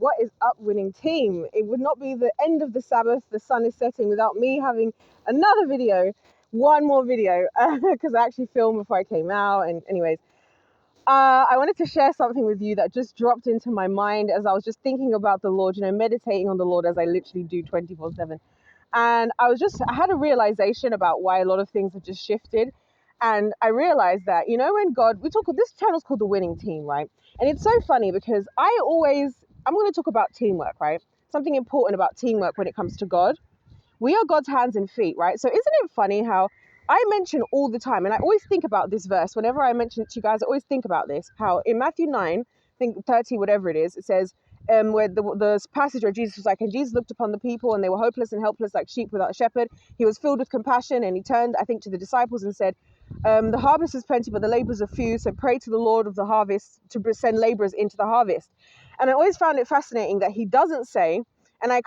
What is up, winning team? It would not be the end of the Sabbath, the sun is setting, without me having another video, one more video, because I actually filmed before I came out. And anyways, I wanted to share something with you that just dropped into my mind as I was just thinking about the Lord, meditating on the Lord as I literally do 24/7. And I had a realization about why a lot of things have just shifted. And I realized that, when God, this channel's called The Winning Team, right? And it's so funny because I'm going to talk about teamwork, right? Something important about teamwork when it comes to God. We are God's hands and feet, right? So isn't it funny how I mention all the time, and I always think about this verse, whenever I mention it to you guys, I always think about this, how in Matthew 9, I think 30, whatever it is, it says, where the passage where Jesus was like, and Jesus looked upon the people and they were hopeless and helpless like sheep without a shepherd. He was filled with compassion and he turned, I think, to the disciples and said, the harvest is plenty, but the laborers are few. So pray to the Lord of the harvest to send laborers into the harvest. And I always found it fascinating that he doesn't say, and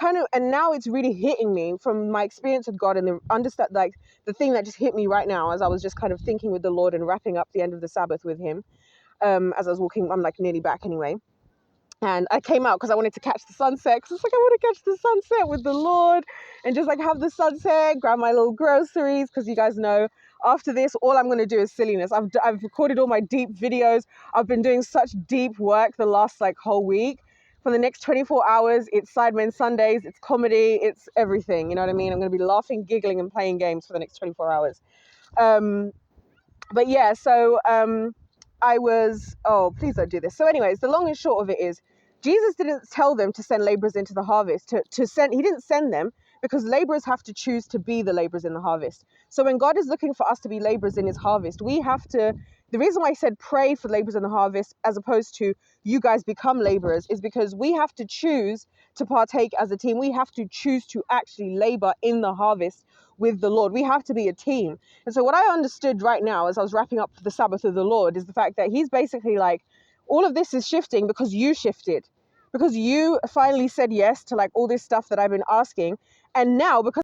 now it's really hitting me from my experience with God and the thing that just hit me right now as I was just kind of thinking with the Lord and wrapping up the end of the Sabbath with him. As I was walking, I'm like nearly back anyway. And I came out because I wanted to catch the sunset. Because it's like, I want to catch the sunset with the Lord and just like have the sunset, grab my little groceries. Because you guys know, after this, all I'm going to do is silliness. I've recorded all my deep videos. I've been doing such deep work the last whole week. For the next 24 hours, it's Sidemen Sundays, it's comedy, it's everything. You know what I mean? I'm going to be laughing, giggling, and playing games for the next 24 hours. But yeah, so please don't do this. So anyways, the long and short of it is, Jesus didn't tell them to send laborers into the harvest. He didn't send them because laborers have to choose to be the laborers in the harvest. So when God is looking for us to be laborers in his harvest, the reason why I said pray for laborers in the harvest as opposed to you guys become laborers is because we have to choose to partake as a team. We have to choose to actually labor in the harvest with the Lord. We have to be a team. And so what I understood right now as I was wrapping up the Sabbath with the Lord is the fact that he's basically like, all of this is shifting because you shifted, because you finally said yes to all this stuff that I've been asking. And now, because